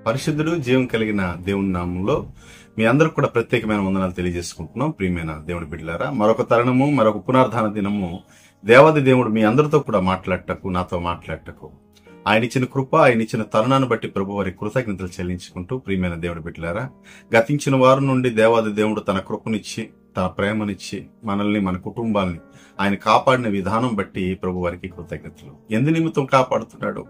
పరిశుద్ధుడు జీవం కలిగిన దేవుని నామంలో మీ అందరికి కూడా ప్రత్యేకమైన వందనాలు తెలియజేసుకుంటున్నాం. ప్రియమైన దేవుని బిడ్డలారా, మరొక తరుణము, మరొక పునరుద్ధాన దినము దేవాది దేవుడు మీ అందరితో కూడా మాట్లాడటకు, నాతో మాట్లాడటకు ఆయన ఇచ్చిన కృప, ఆయన ఇచ్చిన తరుణాన్ని బట్టి ప్రభు వారి కృతజ్ఞతలు చెల్లించుకుంటూ, ప్రియమైన దేవుని బిడ్డలారా, గతించిన వారి నుండి దేవాది దేవుడు తన కృపనిచ్చి, తన ప్రేమనిచ్చి మనల్ని, మన కుటుంబాల్ని ఆయన కాపాడిన విధానం బట్టి ప్రభు వారికి కృతజ్ఞతలు. ఎందు నిమిత్తం కాపాడుతున్నాడు,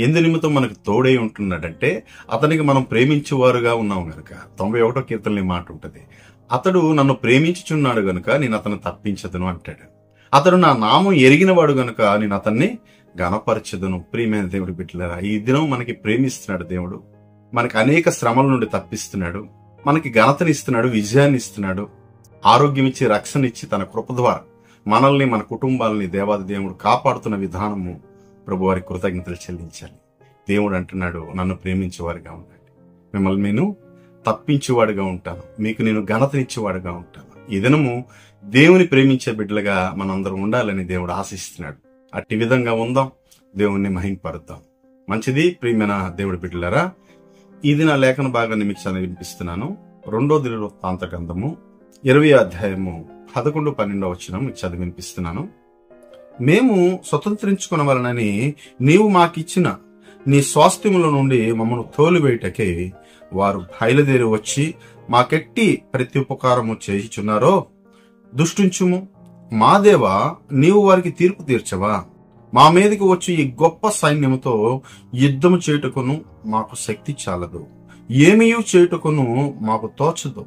ఎందు నిమిత్తం మనకు తోడై ఉంటున్నాడంటే అతనికి మనం ప్రేమించేవారుగా ఉన్నాం గనుక. 91వ కీర్తనలో మాట ఉంటుంది, అతడు నన్ను ప్రేమించుచున్నాడు గనుక నేను అతను తప్పించదును అంటాడు. అతడు నా నామం ఎరిగినవాడు గనుక నేను అతన్ని గణపరచదును. ప్రియమైన దేవుడి బిడ్డలారా, ఈ దినం మనకి ప్రేమిస్తున్నాడు దేవుడు. మనకి అనేక శ్రమల నుండి తప్పిస్తున్నాడు, మనకి ఘనతనిస్తున్నాడు, విజయాన్ని ఇస్తున్నాడు, ఆరోగ్యం ఇచ్చి, రక్షణ ఇచ్చి, తన కృప ద్వారా మనల్ని, మన కుటుంబాలని దేవాది దేవుడు కాపాడుతున్న విధానము ప్రభు వారి కృతజ్ఞతలు చెల్లించాలి. దేవుడు అంటున్నాడు, నన్ను ప్రేమించేవారుగా ఉండండి, మిమ్మల్ని నేను తప్పించేవాడుగా ఉంటాను, మీకు నేను ఘనతనిచ్చేవాడుగా ఉంటాను. ఈ దినము దేవుని ప్రేమించే బిడ్డలుగా మనందరం ఉండాలని దేవుడు ఆశిస్తున్నాడు. అట్టి విధంగా ఉందాం, దేవుణ్ణి మహింపరుద్దాం. మంచిది. ప్రియమైన దేవుడి బిడ్డలారా, ఈ దిన లేఖన భాగాన్ని మీకు చదివి వినిపిస్తున్నాను. 2వ దినవృత్తాంత గ్రంథము 20వ అధ్యాయము 11, 12 వచనం మీకు చదివి వినిపిస్తున్నాను. మేము స్వతంత్రించుకునవలనని నీవు మాకిచ్చిన నీ స్వాస్థ్యముల నుండి మమ్మను తోలివేయటకే వారు బయలుదేరి వచ్చి మాకెట్టి ప్రతి ఉపకారము చేయుచున్నారో దుష్టించుము. మా దేవా, నీవు వారికి తీర్పు తీర్చవా? మా మీదకి వచ్చి ఈ గొప్ప సైన్యముతో యుద్ధము చేయుటకును మాకు శక్తి చాలదు, ఏమీయూ చేయుటకును మాకు తోచదు,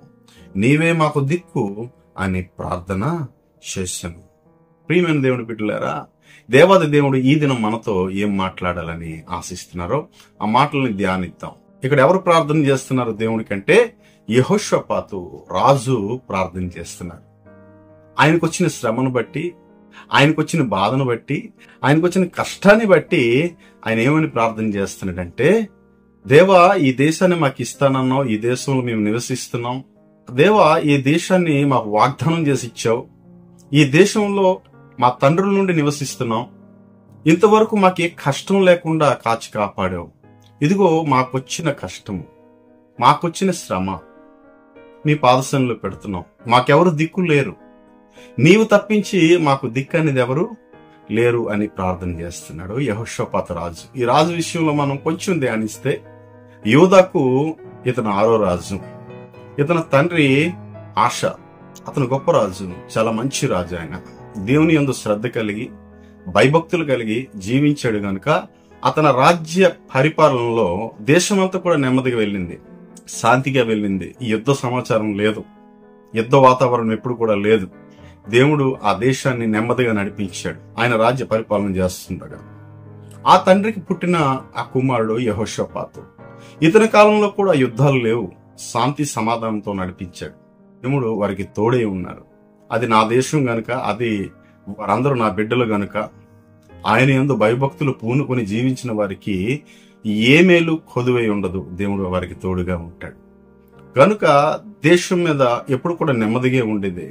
నీవే మాకు దిక్కు అని ప్రార్థన చేశాను. ప్రియమైన దేవుని బిడ్డలారా, దేవాది దేవుడు ఈ దినం మనతో ఏం మాట్లాడాలని ఆశిస్తున్నారో ఆ మాటల్ని ధ్యానిద్దాం. ఇక్కడ ఎవరు ప్రార్థన చేస్తున్నారు దేవుని కంటే? యెహోషాపాతు రాజు ప్రార్థన చేస్తున్నారు. ఆయనకు వచ్చిన శ్రమను బట్టి, ఆయనకు వచ్చిన బాధను బట్టి, ఆయనకు వచ్చిన కష్టాన్ని బట్టి ఆయన ఏమని ప్రార్థన చేస్తున్నాడంటే, దేవా, ఈ దేశాన్ని మాకు ఇస్తానన్నావు, ఈ దేశంలో మేము నివసిస్తున్నాం, దేవా ఈ దేశాన్ని మాకు వాగ్దానం చేసి ఇచ్చావు, ఈ దేశంలో మా తండ్రుల నుండి నివసిస్తున్నాం, ఇంతవరకు మాకు ఏ కష్టం లేకుండా కాచి కాపాడావు. ఇదిగో మాకొచ్చిన కష్టము, మాకొచ్చిన శ్రమ మీ పాదశంలో పెడుతున్నాం, మాకెవరు దిక్కు లేరు, నీవు తప్పించి మాకు దిక్కు అనేది ఎవరు లేరు అని ప్రార్థన చేస్తున్నాడు యెహోషాపాతు రాజు. ఈ రాజు విషయంలో మనం కొంచెం ధ్యానిస్తే, యూదాకు ఇతను 6వ రాజు, ఇతని తండ్రి ఆషా, అతను గొప్ప రాజు, చాలా మంచి రాజు. ఆయన దేవుని యందు శ్రద్ధ కలిగి, భయభక్తులు కలిగి జీవించాడు గనుక అతని రాజ్య పరిపాలనలో దేశమంతా కూడా నెమ్మదిగా వెళ్ళింది, శాంతిగా వెళ్ళింది. యుద్ధ సమాచారం లేదు, యుద్ధ వాతావరణం ఎప్పుడు కూడా లేదు. దేవుడు ఆ దేశాన్ని నెమ్మదిగా నడిపించాడు ఆయన రాజ్య పరిపాలన చేస్తుండగా. ఆ తండ్రికి పుట్టిన ఆ కుమారుడు యెహోషాపాతు. ఇతని కాలంలో కూడా యుద్ధాలు లేవు, శాంతి సమాధానంతో నడిపించాడు. దేవుడు వారికి తోడే ఉన్నారు. అది నా దేశం గనుక, అది వారందరూ నా బిడ్డలు గనుక, ఆయన యందు భయభక్తులు పూనుకొని జీవించిన వారికి ఏ మేలు కొదువై ఉండదు. దేవుడు వారికి తోడుగా ఉంటాడు గనుక దేశం మీద ఎప్పుడు కూడా నెమ్మదిగా ఉండేది.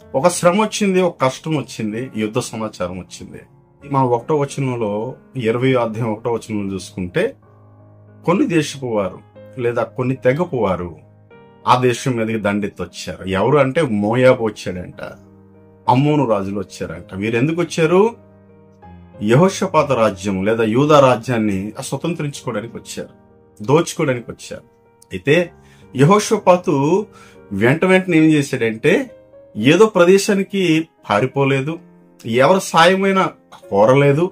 ఒక శ్రమ వచ్చింది, ఒక కష్టం వచ్చింది, యుద్ధ సమాచారం వచ్చింది. మన 1వ వచనంలో 20వ అధ్యాయం 1వ వచనంలో చూసుకుంటే, కొన్ని దేశపు వారు లేదా కొన్ని తెగపు వారు ఆ దేశం మీదకి దండెత్తి వచ్చారు. ఎవరు అంటే మోయాబు వచ్చాడంట, అమ్మోను రాజులు వచ్చారంట. వీరు ఎందుకు వచ్చారు? యెహోషాపాతు రాజ్యం లేదా యూదా రాజ్యాన్ని స్వతంత్రించుకోవడానికి వచ్చారు, దోచుకోవడానికి వచ్చారు. అయితే యెహోషాపాతు వెంటనే ఏం చేశాడంటే, ఏదో ప్రదేశానికి పారిపోలేదు, ఎవరి సాయమైనా కోరలేదు,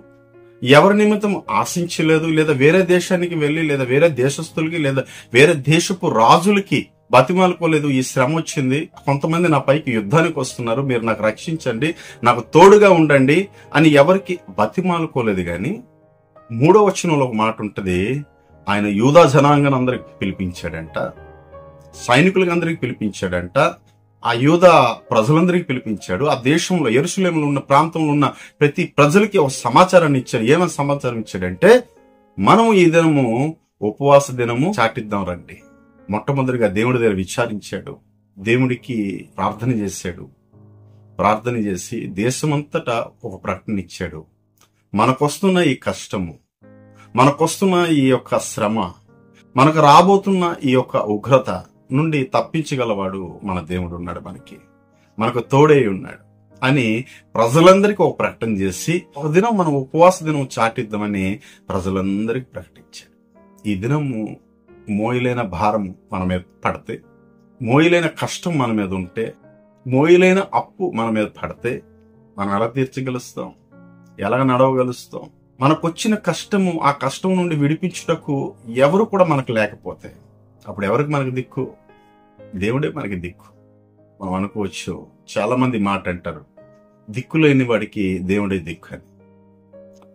ఎవరి నిమిత్తం ఆశించలేదు, లేదా వేరే దేశానికి వెళ్లి, లేదా వేరే దేశస్తులకి, లేదా వేరే దేశపు రాజులకి బతిమాలుకోలేదు. ఈ శ్రమ వచ్చింది, కొంతమంది నా పైకి యుద్ధానికి వస్తున్నారు, మీరు నాకు రక్షించండి, నాకు తోడుగా ఉండండి అని ఎవరికి బతిమాలుకోలేదు. గాని 3వ వచనంలో ఒక మాట ఉంటది, ఆయన యూదా జనాంగాన్ని అందరికి పిలిపించాడంట, సైనికులకి అందరికి పిలిపించాడంట, ఆ యూదా ప్రజలందరికీ పిలిపించాడు. ఆ దేశంలో యెరూషలేములో ఉన్న ప్రాంతంలో ఉన్న ప్రతి ప్రజలకి ఒక సమాచారాన్ని ఇచ్చాడు. ఏమైనా సమాచారం ఇచ్చాడంటే, మనం ఈ దినము ఉపవాస దినము చాటిద్దాం రండి. మొట్టమొదటిగా దేవుడి దగ్గర విచారించాడు, దేవుడికి ప్రార్థన చేశాడు. ప్రార్థన చేసి దేశమంతటా ఒక ప్రకటన ఇచ్చాడు. మనకొస్తున్న ఈ కష్టము, మనకొస్తున్న ఈ యొక్క శ్రమ, మనకు రాబోతున్న ఈ యొక్క ఉగ్రత నుండి తప్పించగలవాడు మన దేవుడు ఉన్నాడు, మనకు తోడై ఉన్నాడు అని ప్రజలందరికీ ఒక ప్రకటన చేసి ఒక దినం మనం ఉపవాస దినం చాటిద్దామని ప్రజలందరికీ ప్రకటించాడు. ఈ దినము మోయలేని భారము మన మీద పడితే, మోయలేని కష్టం మన మీద ఉంటే, మోయలేని అప్పు మన మీద పడితే మనం ఎలా తీర్చగలుస్తాం, ఎలా నడవగలుస్తాం? మనకొచ్చిన కష్టము, ఆ కష్టం నుండి విడిపించుటకు ఎవరు కూడా మనకు లేకపోతే అప్పుడు ఎవరికి మనకు దిక్కు? దేవుడే మనకి దిక్కు. మనం అనుకోవచ్చు, చాలా మంది మాట అంటారు, దిక్కులేని వాడికి దేవుడే దిక్కు అని.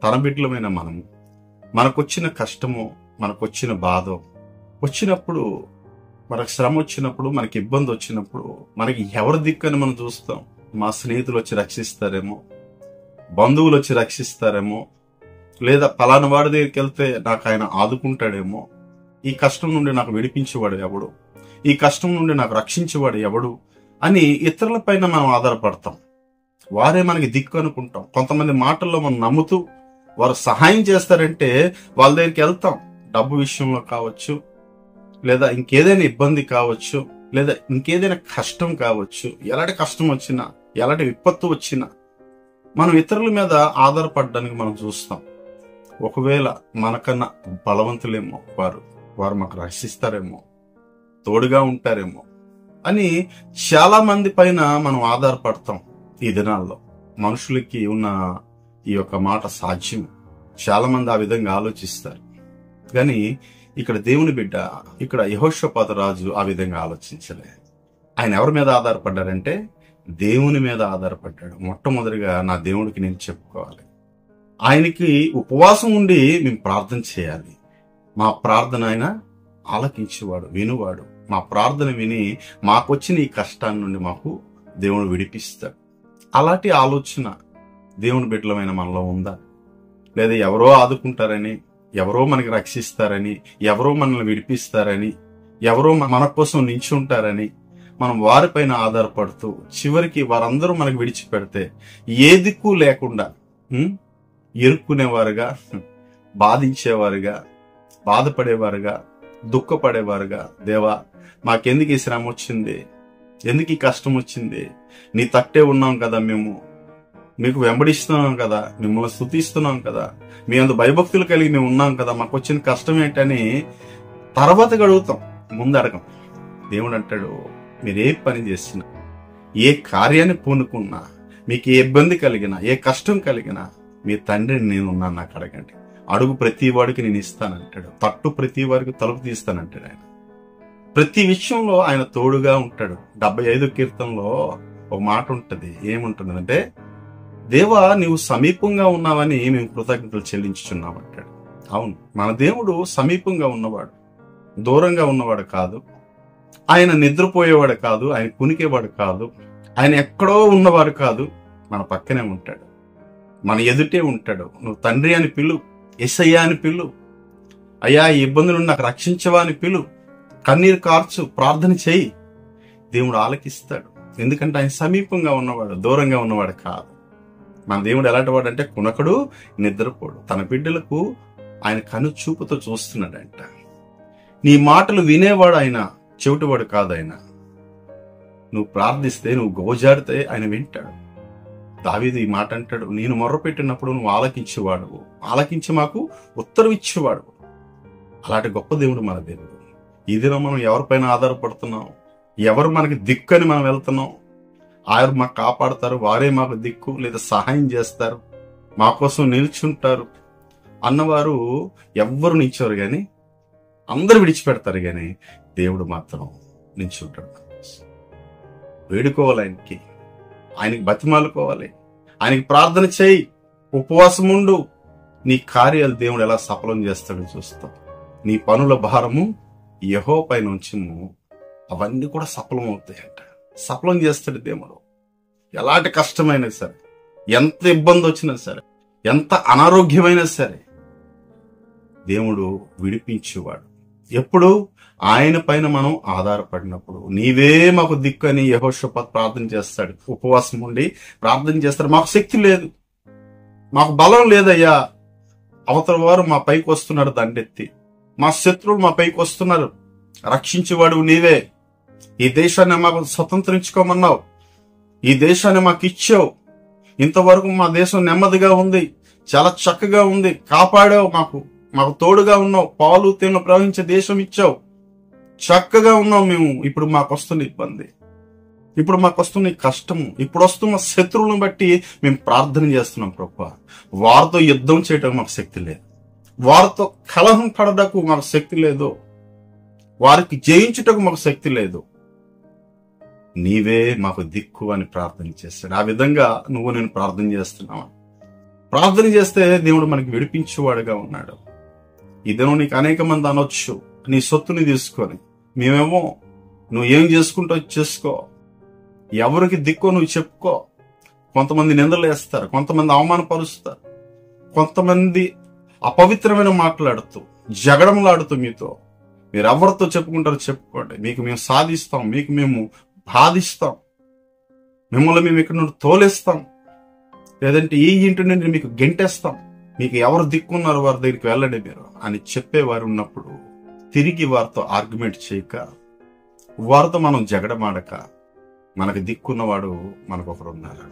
తన బిడ్డలమైన మనము మనకొచ్చిన కష్టము, మనకొచ్చిన బాధ వచ్చినప్పుడు, మనకు శ్రమ వచ్చినప్పుడు, మనకి ఇబ్బంది వచ్చినప్పుడు మనకి ఎవరు దిక్కు అని మనం చూస్తాం. మా స్నేహితులు వచ్చి రక్షిస్తారేమో, బంధువులు వచ్చి రక్షిస్తారేమో, లేదా పలానా వాడి దగ్గరికి వెళ్తే నాకు ఆయన ఆదుకుంటాడేమో, ఈ కష్టం నుండి నాకు విడిపించేవాడు ఎవడు, ఈ కష్టం నుండి నాకు రక్షించేవాడు ఎవడు అని ఇతరుల పైన మనం ఆధారపడతాం. వారే మనకి దిక్కు అనుకుంటాం. కొంతమంది మాటల్లో మనం నమ్ముతూ వారు సహాయం చేస్తారంటే వాళ్ళ దగ్గరికి వెళ్తాం. డబ్బు విషయంలో కావచ్చు, లేదా ఇంకేదైనా ఇబ్బంది కావచ్చు, లేదా ఇంకేదైనా కష్టం కావచ్చు. ఎలాంటి కష్టం వచ్చినా, ఎలాంటి విపత్తు వచ్చినా మనం ఇతరుల మీద ఆధారపడడానికి మనం చూస్తాం. ఒకవేళ మనకన్నా బలవంతులేమో వారు మాకు రక్షిస్తారేమో, తోడుగా ఉంటారేమో అని చాలా మంది పైన మనం ఆధారపడతాం. ఈ దినాల్లో మనుషులకి ఉన్న ఈ యొక్క మాట సాధ్యం. చాలా మంది ఆ విధంగా ఆలోచిస్తారు. కానీ ఇక్కడ దేవుని బిడ్డ, ఇక్కడ యెహోషాపాతు రాజు ఆ విధంగా ఆలోచించలే. ఆయన ఎవరి మీద ఆధారపడ్డారంటే దేవుని మీద ఆధారపడ్డాడు. మొట్టమొదటిగా నా దేవుడికి నేను చెప్పుకోవాలి, ఆయనకి ఉపవాసం ఉండి మేము ప్రార్థన చేయాలి. మా ప్రార్థన ఆయన ఆలకించేవాడు, వినువాడు. మా ప్రార్థన విని మాకొచ్చిన ఈ కష్టాన్ని నుండి మాకు దేవుడు విడిపిస్తాడు. అలాంటి ఆలోచన దేవుని బిడ్డలమైన మనలో ఉందా? లేదా ఎవరో ఆదుకుంటారని, ఎవరో మనకి రక్షిస్తారని, ఎవరో మనల్ని విడిపిస్తారని, ఎవరో మన కోసం నించుంటారని మనం వారిపైన ఆధారపడుతూ చివరికి వారందరూ మనకు విడిచిపెడితే ఏ దిక్కు లేకుండా ఇరుక్కునేవారుగా, బాధించేవారుగా, బాధపడేవారుగా, దుఃఖపడేవారుగా, దేవా మాకెందుకు ఈ శ్రమ వచ్చింది, ఎందుకు ఈ కష్టం వచ్చింది, నీ తట్టే ఉన్నాం కదా, మేము మీకు వెంబడిస్తున్నాం కదా, మిమ్మల్ని స్తుతిస్తున్నాం కదా, మీ అందు భయభక్తులు కలిగి మేము ఉన్నాం కదా, మాకు వచ్చిన కష్టం ఏంటని తర్వాత అడుగుతాం, ముందు అడగం. దేవుడు అంటాడు, మీరు ఏ పని చేసినా, ఏ కార్యాన్ని పూనుకున్నా, మీకు ఏ ఇబ్బంది కలిగినా, ఏ కష్టం కలిగినా మీ తండ్రిని నేనున్నాను, నాకు అడగండి. అడుగు ప్రతి వాడికి నేను ఇస్తానంటాడు. తట్టు ప్రతి వారికి తలుపు తీస్తానంటాడు. ఆయన ప్రతి విషయంలో ఆయన తోడుగా ఉంటాడు. 75 కీర్తనలో ఒక మాట ఉంటది. ఏముంటుందంటే, దేవా నీవు సమీపంగా ఉన్నావని మేము కృతజ్ఞతలు చెల్లించుచున్నామంటాడు. అవును, మన దేవుడు సమీపంగా ఉన్నవాడు, దూరంగా ఉన్నవాడు కాదు. ఆయన నిద్రపోయేవాడు కాదు, ఆయన కునికేవాడు కాదు, ఆయన ఎక్కడో ఉన్నవాడు కాదు. మన పక్కనే ఉంటాడు, మన ఎదుటే ఉంటాడు. నువ్వు తండ్రి అని పిలు, యేసయ్యా అని పిలు, అయ్యా ఈ ఇబ్బందులు నాకు రక్షించవా అని పిలు, కన్నీరు కార్చు, ప్రార్థన చేయి, దేవుడు ఆలకిస్తాడు. ఎందుకంటే ఆయన సమీపంగా ఉన్నవాడు, దూరంగా ఉన్నవాడు కాదు. మన దేవుడు ఎలాంటి వాడు అంటే కునకడు, నిద్రపోడు. తన బిడ్డలకు ఆయన కను చూపుతో చూస్తున్నాడంట. నీ మాటలు వినేవాడు ఆయన, చెవిటివాడు కాదు ఆయన. నువ్వు ప్రార్థిస్తే, నువ్వు గోజాడితే ఆయన వింటాడు. దావీదు ఈ మాట అంటాడు, నేను మొర్రపెట్టినప్పుడు నువ్వు ఆలకించేవాడు, ఆలకించి మాకు ఉత్తరం ఇచ్చేవాడు. అలాంటి గొప్ప దేవుడు మన దేవుడు. ఈ దినం మనం ఎవరిపైన ఆధారపడుతున్నాం, ఎవరు మనకి దిక్కు అని మనం వెళ్తున్నాం, ఆయన మాకు కాపాడతారు, వారే మాకు దిక్కు, లేదా సహాయం చేస్తారు, మా కోసం నిల్చుంటారు అన్నవారు ఎవ్వరు నిల్చోరు. కానీ అందరూ విడిచిపెడతారు, కానీ దేవుడు మాత్రం నిల్చుంటాడు. వేడుకోవాలి ఆయనకి, ఆయనకి బతిమాలుకోవాలి, ఆయనకి ప్రార్థన చేయి, ఉపవాసం ఉండు. నీ కార్యాలు దేవుడు ఎలా సఫలం చేస్తాడో చూస్తావు. నీ పనుల భారము యెహోవా పైన ఉంచుము, అవన్నీ కూడా సఫలం అవుతాయంట. సఫలం చేస్తాడు దేవుడు. ఎలాంటి కష్టమైనా సరే, ఎంత ఇబ్బంది వచ్చినా సరే, ఎంత అనారోగ్యమైనా సరే దేవుడు విడిపించేవాడు. ఎప్పుడు? ఆయన పైన మనం ఆధారపడినప్పుడు. నీవే మాకు దిక్కు అని యెహోషాపాతు ప్రార్థన చేస్తాడు. ఉపవాసం ఉండి ప్రార్థన చేస్తాడు. మాకు శక్తి లేదు, మాకు బలం లేదయ్యా, అవతల వారు మా పైకి వస్తున్నాడు దండెత్తి, మా శత్రువులు మా పైకి వస్తున్నారు, రక్షించేవాడు నీవే. ఈ దేశాన్ని మాకు స్వతంత్రించుకోమన్నావు, ఈ దేశాన్ని మాకు ఇచ్చావు. ఇంతవరకు మా దేశం నెమ్మదిగా ఉంది, చాలా చక్కగా ఉంది, కాపాడావు, మాకు తోడుగా ఉన్నావు, పాలు తేనెలు ప్రవహించే దేశం ఇచ్చావు, చక్కగా ఉన్నాం మేము. ఇప్పుడు మాకు వస్తున్న ఇబ్బంది, ఇప్పుడు మాకు వస్తున్న కష్టము, ఇప్పుడు వస్తున్న శత్రువులను బట్టి మేము ప్రార్థన చేస్తున్నాం ప్రభువా. వారితో యుద్ధం చేయటం మాకు శక్తి లేదు, వారితో కలహం పడటకు మాకు శక్తి లేదు, వారికి జయించుటకు మాకు శక్తి లేదు. నీవే మాకు దిక్కు అని ప్రార్థన చేస్తాడు. ఆ విధంగా నువ్వు నేను ప్రార్థన చేస్తున్నావా? ప్రార్థన చేస్తే దేవుడు మనకి విడిపించేవాడుగా ఉన్నాడు. ఇదేనో నీకు అనేక మంది అనొచ్చు, నీ సొత్తుని తీసుకొని మేమేమో నువ్వు ఏం చేసుకుంటావు చేసుకో, ఎవరికి దిక్కో నువ్వు చెప్పుకో. కొంతమంది నిందలు వేస్తారు, కొంతమంది అవమానపరుస్తారు, కొంతమంది అపవిత్రమైన మాట్లాడుతూ జగడంలాడుతూ మీతో. మీరు ఎవరితో చెప్పుకుంటారో చెప్పుకోండి, మీకు మేము సాధిస్తాం, మీకు మేము బాధిస్తాం, మిమ్మల్ని మేము ఇక్కడ నుండి తోలేస్తాం, లేదంటే ఈ ఇంటి నుండి మీకు గెంటేస్తాం, మీకు ఎవరు దిక్కున్నారో వారి దగ్గరికి వెళ్ళండి మీరు అని చెప్పేవారు ఉన్నప్పుడు తిరిగి వారితో ఆర్గ్యుమెంట్ చేయక, వారితో మనం జగడమాడక, మనకు దిక్కున్నవాడు మనకు ఒకరు ఉన్నారు,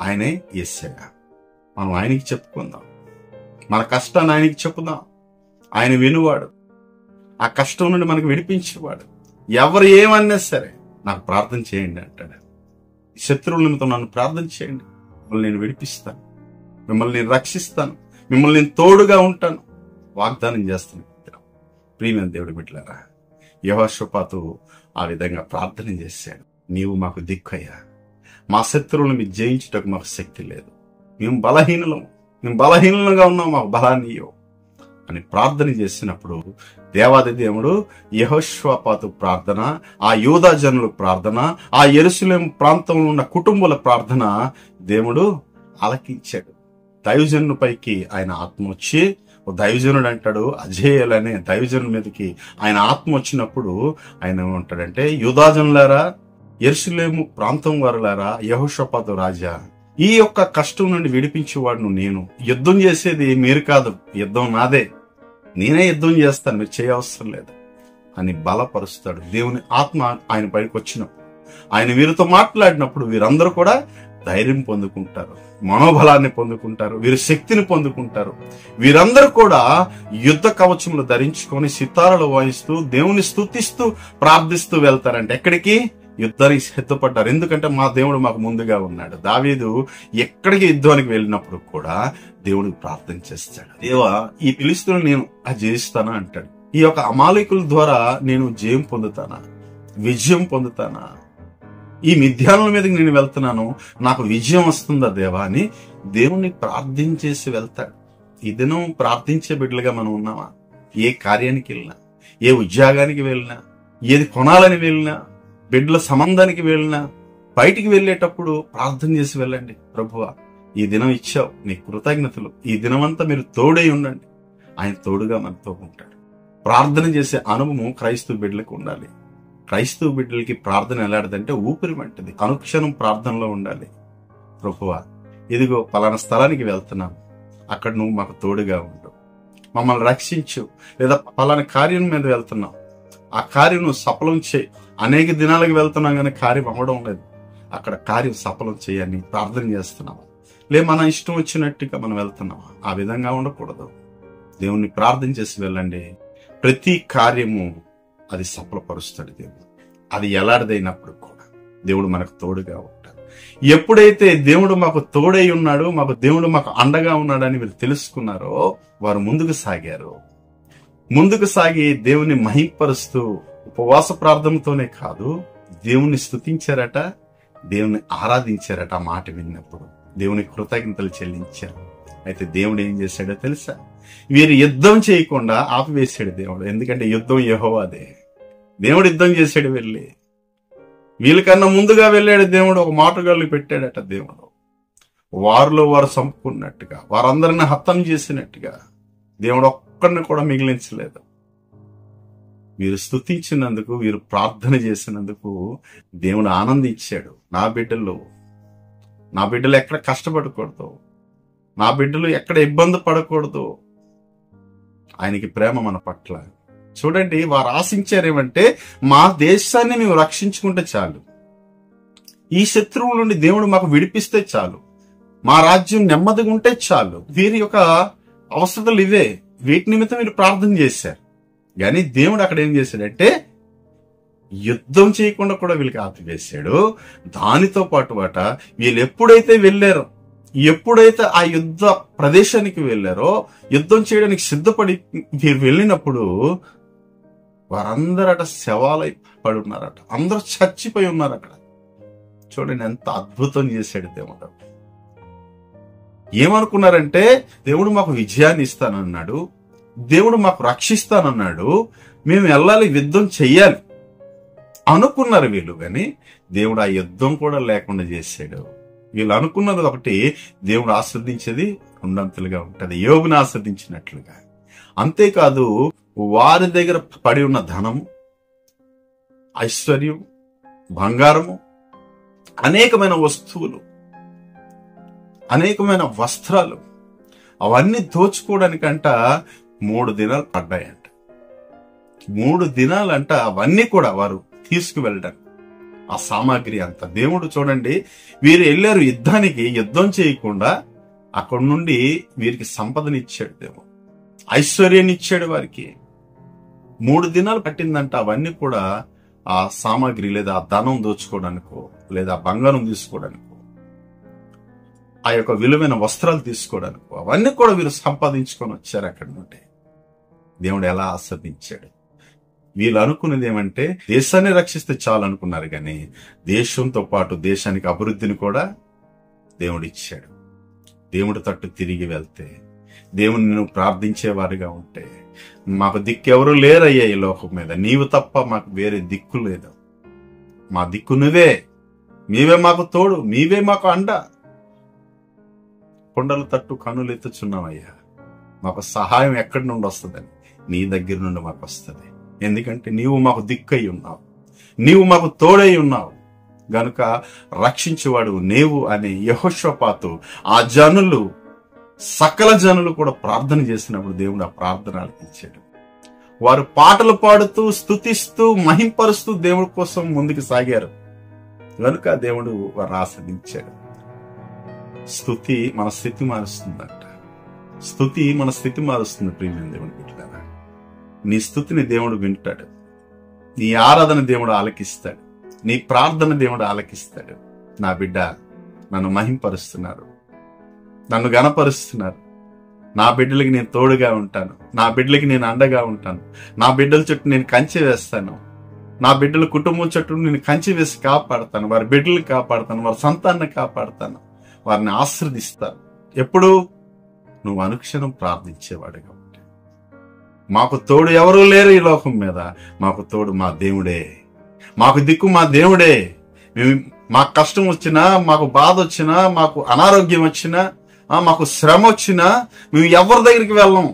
ఆయనే యేసయ్య. మనం ఆయనకి చెప్పుకుందాం, మన కష్టాన్ని ఆయనకి చెప్పుదాం. ఆయన వినువాడు, ఆ కష్టం నుండి మనకు విడిపించేవాడు. ఎవరు ఏమన్నా సరే నాకు ప్రార్థన చేయండి అంటాడు. శత్రువుల నిమిత్తం నన్ను ప్రార్థన చేయండి, మిమ్మల్ని నేను విడిపిస్తాను, మిమ్మల్ని నేను రక్షిస్తాను, మిమ్మల్ని నేను తోడుగా ఉంటాను వాగ్దానం చేస్తాను. ప్రియమైన దేవుడి బిడ్డలారా, యెహోషాపాతు ఆ విధంగా ప్రార్థన చేశాడు. నీవు మాకు దిక్కయ్యా, మా శత్రువులను మీరు జయించుటకు మాకు శక్తి లేదు, మేము బలహీనులుగా ఉన్నాం, మాకు బలాన్ని ఇవ్వు అని ప్రార్థన చేసినప్పుడు దేవాది దేవుడు యెహోషాపాతు ప్రార్థన, ఆ యూదా జనుల ప్రార్థన, ఆ యెరూషలేము ప్రాంతంలో ఉన్న కుటుంబాల ప్రార్థన దేవుడు ఆలకించాడు. దైవజనుల పైకి ఆయన ఆత్మ వచ్చి, ఓ దైవజనుడు అంటాడు, అజేయులు అనే దైవజనుల మీదకి ఆయన ఆత్మ వచ్చినప్పుడు ఆయన ఏమంటాడంటే, యూదా జనులారా, యెరూషలేము ప్రాంతం వారులారా, యెహోషాపాతు రాజా, ఈ యొక్క కష్టం నుండి విడిపించేవాడును నేను. యుద్ధం చేసేది మీరు కాదు, యుద్ధం నాదే, నేనే యుద్ధం చేస్తాను, మీరు చేయవసరం లేదు అని బలపరుస్తాడు. దేవుని ఆత్మ ఆయన పైకి వచ్చినప్పుడు, ఆయన వీరితో మాట్లాడినప్పుడు వీరందరూ కూడా ధైర్యం పొందుకుంటారు, మనోబలాన్ని పొందుకుంటారు, వీరి శక్తిని పొందుకుంటారు. వీరందరూ కూడా యుద్ధ కవచములు ధరించుకొని సితారాలు వాయిస్తూ దేవుని స్తుతిస్తూ ప్రార్థిస్తూ వెళ్తారంటే ఎక్కడికి? యుద్ధానికి సిద్ధపడ్డారు. ఎందుకంటే మా దేవుడు మాకు ముందుగా ఉన్నాడు. దావీదు ఎక్కడికి యుద్ధానికి వెళ్ళినప్పుడు కూడా దేవుడికి ప్రార్థన చేస్తాడు. దేవా, ఈ ఫిలిష్తీయులను నేను జయిస్తానా అంటాడు. ఈ యొక్క అమాలేకుల ద్వారా నేను జయం పొందుతానా, విజయం పొందుతానా, ఈ మిథ్యానుల మీదకి నేను వెళ్తున్నాను, నాకు విజయం వస్తుందా దేవా అని దేవుణ్ణి ప్రార్థించేసి వెళ్తాడు. ఈ దినం ప్రార్థించే బిడ్డలుగా మనం ఉన్నామా? ఏ కార్యానికి వెళ్ళినా, ఏ ఉద్యోగానికి వెళ్ళినా, ఏది కొనాలని వెళ్ళినా, బిడ్డల సంబంధానికి వెళ్ళినా, బయటికి వెళ్ళేటప్పుడు ప్రార్థన చేసి వెళ్ళండి. ప్రభువా, ఈ దినం ఇచ్చావు, నీ కృతజ్ఞతలు, ఈ దినమంతా మీరు తోడై ఉండండి. ఆయన తోడుగా మనతో ఉంటాడు. ప్రార్థన చేసే అనుభవం క్రైస్తవ బిడ్డలకు ఉండాలి. క్రైస్తవ బిడ్డలకి ప్రార్థన ఎలాంటిదంటే ఊపిరి వంటిది. అనుక్షణం ప్రార్థనలో ఉండాలి. ప్రభువా, ఇదిగో పలానా స్థలానికి వెళ్తున్నాను, అక్కడ నువ్వు మాకు తోడుగా ఉండు, మమ్మల్ని రక్షించు. లేదా పలానా కార్యం మీద వెళ్తున్నాం, ఆ కార్యం నువ్వు సఫలం చేయి. అనేక దినాలకు వెళ్తున్నాం కానీ కార్యం అవ్వడం లేదు, అక్కడ కార్యం సఫలం చేయని ప్రార్థన చేస్తున్నావా? లే మన ఇష్టం వచ్చినట్టుగా మనం వెళ్తున్నావా? ఆ విధంగా ఉండకూడదు. దేవుణ్ణి ప్రార్థన చేసి వెళ్ళండి. ప్రతి కార్యము అది సఫలపరుస్తాడు దేవుడు. అది ఎలాంటిదైనప్పుడు కూడా దేవుడు మనకు తోడుగా ఉంటాడు. ఎప్పుడైతే దేవుడు మాకు తోడై ఉన్నాడు, దేవుడు మాకు అండగా ఉన్నాడని వీరు తెలుసుకున్నారో వారు ముందుకు సాగారు. ముందుకు సాగి దేవుని మహింపరుస్తూ ఉపవాస ప్రార్థనతోనే కాదు, దేవుణ్ణి స్తుతించారట, దేవుని ఆరాధించారట. ఆ మాట విన్నప్పుడు దేవుని కృతజ్ఞతలు చెల్లించారు. అయితే దేవుడు ఏం చేశాడో తెలుసా? వీరు యుద్ధం చేయకుండా ఆపివేశాడు దేవుడు. ఎందుకంటే యుద్ధం యెహోవాదే. దేవుడు యుద్ధం చేశాడు వెళ్ళి. వీళ్ళకన్నా ముందుగా వెళ్ళాడు దేవుడు. ఒక మాటగాళ్ళు పెట్టాడట దేవుడు. వారిలో వారు చంపుకున్నట్టుగా, వారందరిని హతం చేసినట్టుగా దేవుడు ఒక్కడిని కూడా మిగిలించలేదు. వీరు స్తుతించినందుకు, వీరు ప్రార్థన చేసినందుకు దేవుడు ఆనందించాడు. నా బిడ్డలు ఎక్కడ కష్టపడకూడదు, నా బిడ్డలు ఎక్కడ ఇబ్బంది పడకూడదు ఆయనకి ప్రేమ మన పట్ల. చూడండి, వారు ఆశించారేమంటే మా దేశాన్ని మేము రక్షించుకుంటే చాలు, ఈ శత్రువుల నుండి దేవుడు మాకు విడిపిస్తే చాలు, మా రాజ్యం నెమ్మదిగా ఉంటే చాలు. వీరి యొక్క అవసరాలు ఇవే. వీటి నిమిత్తం వీరు ప్రార్థన చేశారు. కానీ దేవుడు అక్కడ ఏం చేశాడంటే యుద్ధం చేయకుండా కూడా వీళ్ళకి ఆపివేశాడు. దానితో పాటు వీళ్ళు ఎప్పుడైతే వెళ్ళారో, ఎప్పుడైతే ఆ యుద్ధ ప్రదేశానికి వెళ్ళారో, యుద్ధం చేయడానికి సిద్ధపడి వీరు వెళ్ళినప్పుడు వారందరట శవాలై పడి ఉన్నారట. అందరూ చచ్చిపోయి ఉన్నారు అక్కడ. చూడండి ఎంత అద్భుతం చేశాడు దేవుడు. ఏమనుకున్నారంటే దేవుడు మాకు విజయాన్ని ఇస్తానన్నాడు, దేవుడు మాకు రక్షిస్తానన్నాడు, మేము వెళ్ళాలి, యుద్ధం చెయ్యాలి అనుకున్నారు వీళ్ళు. కానీ దేవుడు ఆ యుద్ధం కూడా లేకుండా చేశాడు. వీళ్ళు అనుకున్నది ఒకటి, దేవుడు ఆస్వాదించేది రెండంతలుగా ఉంటది, యోబుని ఆస్వాదించినట్లుగా. అంతేకాదు, వారి దగ్గర పడి ఉన్న ధనము, ఐశ్వర్యం, బంగారము, అనేకమైన వస్తువులు, అనేకమైన వస్త్రాలు, అవన్నీ దోచుకోవడానికంట 3 దినాలు పడ్డాయంట. 3 దినాలంట అవన్నీ కూడా వారు తీసుకువెళ్ళడానికి, ఆ సామాగ్రి అంతా. దేవుడు చూడండి, వీరు వెళ్ళారు యుద్ధానికి, యుద్ధం చేయకుండా అక్కడి నుండి వీరికి సంపదనిచ్చాడు దేవుడు, ఐశ్వర్యాన్ని ఇచ్చాడు వారికి. 3 దినాలు పట్టిందంట అవన్నీ కూడా ఆ సామాగ్రి లేదా ఆ ధనం దోచుకోవడానికో, లేదా బంగారం తీసుకోవడానికో, ఆ యొక్క విలువైన వస్త్రాలు తీసుకోవడానికో, అవన్నీ కూడా వీరు సంపాదించుకొని వచ్చారు అక్కడి నుండి. దేవుడు ఎలా ఆస్వాదించాడు. వీళ్ళు అనుకున్నది ఏమంటే దేశాన్ని రక్షిస్తే చాలు అనుకున్నారు. కానీ దేశంతో పాటు దేశానికి అభివృద్ధిని కూడా దేవుడు ఇచ్చాడు. దేవుడి తట్టు తిరిగి వెళ్తే, దేవుని నువ్వు ప్రార్థించేవారిగా ఉంటే, మాకు దిక్కెవరు లేరయ్యా ఈ లోకం మీద, నీవు తప్ప మాకు వేరే దిక్కు లేదు, మా దిక్కు నువ్వే, నీవే మాకు తోడు, నీవే మాకు అండ. కొండల తట్టు కన్నులు ఎత్తుచున్నామయ్యా, మాకు సహాయం ఎక్కడి నుండి వస్తుందని, నీ దగ్గర నుండి మాకు వస్తుంది. ఎందుకంటే నీవు మాకు దిక్కై ఉన్నావు, నీవు మాకు తోడై ఉన్నావు గనుక రక్షించేవాడు నీవు అని యెహోషాపాతు, ఆ జనులు, సకల జనులు కూడా ప్రార్థన చేసినప్పుడు దేవుడు ఆ ప్రార్థన ఆలకించాడు. వారు పాటలు పాడుతూ, స్తుతిస్తూ, మహింపరుస్తూ దేవుడి కోసం ముందుకు సాగారు గనుక దేవుడు వారు ఆస్వాదించాడు. స్తుతి మన స్థితి మారుస్తుందంట. స్తుతి మన స్థితి మారుస్తుంది. ప్రియమైన దేవుని బిడ్డలారా, నీ స్తుతిని దేవుడు వింటాడు, నీ ఆరాధన దేవుడు ఆలకిస్తాడు, నీ ప్రార్థన దేవుడు ఆలకిస్తాడు. నా బిడ్డ నన్ను మహింపరుస్తున్నారు, నన్ను గణపరుస్తున్నారు, నా బిడ్డలకి నేను తోడుగా ఉంటాను, నా బిడ్డలకి నేను అండగా ఉంటాను, నా బిడ్డల చుట్టూ నేను కంచె వేస్తాను, నా బిడ్డల కుటుంబం చుట్టూ నేను కంచె వేసి కాపాడుతాను, వారి బిడ్డలను కాపాడుతాను, వారి సంతానాన్ని కాపాడుతాను, వారిని ఆశీర్వదిస్తాను. ఎప్పుడు నువ్వు అనుక్షణం ప్రార్థించేవాడుగా ఉంటే. మాకు తోడు ఎవరూ లేరు ఈ లోకం మీద, మాకు తోడు మా దేవుడే, మాకు దిక్కు మా దేవుడే. మేము మాకు కష్టం వచ్చినా, మాకు బాధ వచ్చినా, మాకు అనారోగ్యం వచ్చినా, మాకు శ్రమ వచ్చినా మేము ఎవరి దగ్గరికి వెళ్ళం,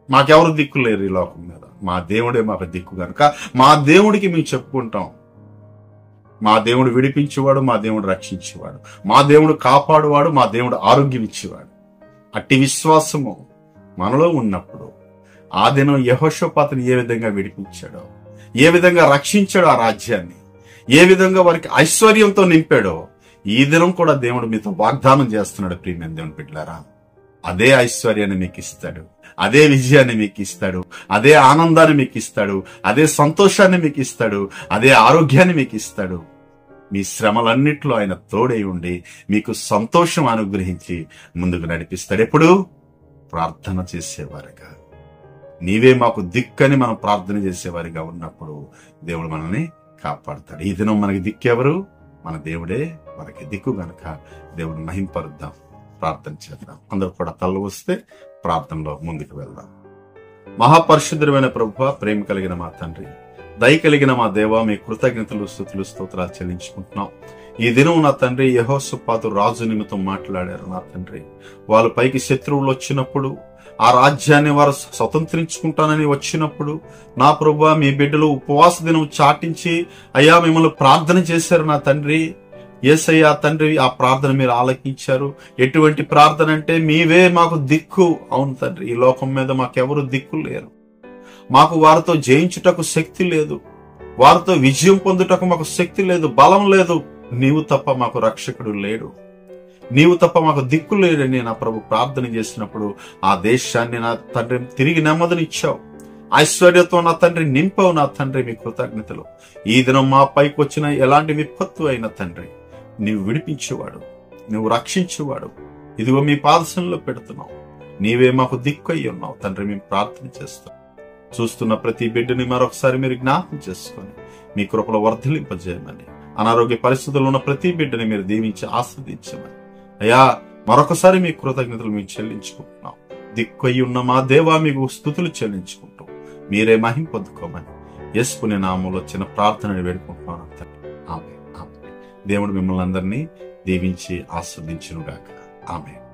మాకెవరు దిక్కు లేరు ఈ లోకం మీద, మా దేవుడే మాకు దిక్కు కనుక మా దేవుడికి మేము చెప్పుకుంటాం. మా దేవుడు విడిపించేవాడు, మా దేవుడు రక్షించేవాడు, మా దేవుడు కాపాడువాడు, మా దేవుడు ఆరోగ్యం ఇచ్చేవాడు. అట్టి విశ్వాసము మనలో ఉన్నప్పుడు ఆ దినం యెహోషాపాతుని ఏ విధంగా విడిపించాడో, ఏ విధంగా రక్షించాడో ఆ రాజ్యాన్ని, ఏ విధంగా వారికి ఐశ్వర్యంతో నింపాడో, ఈ దినం కూడా దేవుడు మీతో వాగ్దానం చేస్తున్నాడు. ప్రియమైన దేవుని బిడ్డలారా, అదే ఐశ్వర్యాన్ని మీకు ఇస్తాడు, అదే విజయాన్ని మీకు ఇస్తాడు, అదే ఆనందాన్ని మీకు ఇస్తాడు, అదే సంతోషాన్ని మీకు ఇస్తాడు, అదే ఆరోగ్యాన్ని మీకు ఇస్తాడు. మీ శ్రమలన్నిట్లో ఆయన తోడై ఉండి మీకు సంతోషం అనుగ్రహించి ముందుకు నడిపిస్తాడు. ఎప్పుడు ప్రార్థన చేసేవారుగా, నీవే మాకు దిక్కని మనం ప్రార్థన చేసేవారిగా ఉన్నప్పుడు దేవుడు మనల్ని కాపాడుతాడు. ఈ దినం మనకి దిక్కెవరు? మన దేవుడే మనకి దిక్కు గనక దేవుడు మహింపరుద్దాం, ప్రార్థన చేద్దాం. అందరూ కూడా తల్ల వస్తే ప్రార్థనలో ముందుకు వెళ్దాం. మహాపరిశుద్ధమైన ప్రభువా, ప్రేమ కలిగిన మా తండ్రి, దయ కలిగిన మా దేవా, మీ కృతజ్ఞతలు, స్తుతులు, స్తోత్రాలు చెల్లించుకుంటున్నాం. ఈ దినం నా తండ్రి యెహోషాపాతు రాజు నిమిత్తం మాట్లాడారు. నా తండ్రి, వాళ్ళ పైకి శత్రువులు వచ్చినప్పుడు, ఆ రాజ్యాన్ని వారు స్వతంత్రించుకుంటానని వచ్చినప్పుడు, నా ప్రభువా, మీ బిడ్డలు ఉపవాస దినం చాటించి అయ్యా మిమ్మల్ని ప్రార్థన చేశారు. నా తండ్రి, యేసయ్య తండ్రి, ఆ ప్రార్థన మీరు ఆలకించారు. ఎటువంటి ప్రార్థన అంటే, మీవే మాకు దిక్కు. అవును తండ్రి, ఈ లోకం మీద మాకెవరు దిక్కు లేరు. మాకు వారితో జయించుటకు శక్తి లేదు, వారితో విజయం పొందుటకు మాకు శక్తి లేదు, బలం లేదు. నీవు తప్ప మాకు రక్షకుడు లేడు, నీవు తప్ప మాకు దిక్కు లేడని నా ప్రభు ప్రార్థన చేసినప్పుడు ఆ దేశాన్ని నా తండ్రి తిరిగి నెమ్మదినిచ్చావు. ఐశ్వర్యతో నా తండ్రి నింపావు. నా తండ్రి మీ కృతజ్ఞతలు. ఈ దినం మా పైకి వచ్చిన ఎలాంటి విపత్తు అయిన తండ్రి, నీవు విడిపించేవాడు, నువ్వు రక్షించేవాడు. ఇదిగో మీ పాదశంలో పెడుతున్నావు. నీవే మాకు దిక్కు అయి ఉన్నావు తండ్రి. మేము ప్రార్థన చేస్తాం. చూస్తున్న ప్రతి బిడ్డని మరొకసారి మీరు జ్ఞాపకం చేసుకొని మీ కృపలో వర్ధిలింపజేయమని, అనారోగ్య పరిస్థితుల్లో ఉన్న ప్రతి బిడ్డని మీరు దీవించి ఆస్వాదించమని అయ్యా మరొకసారి మీ కృతజ్ఞతలు మేము చెల్లించుకుంటున్నాం. దిక్కు అయి ఉన్న మా దేవా, మీకు స్తుతులు చెల్లించుకుంటూ మీరే మహిమ పొందుకోమని యేసుని నామములో చిన్న ప్రార్థనని వేడుకుంటున్నాను. ఆమేన్. దేవుడు మిమ్మల్ని అందరినీ దీవించి ఆస్వాదించునుగాక. ఆమేన్.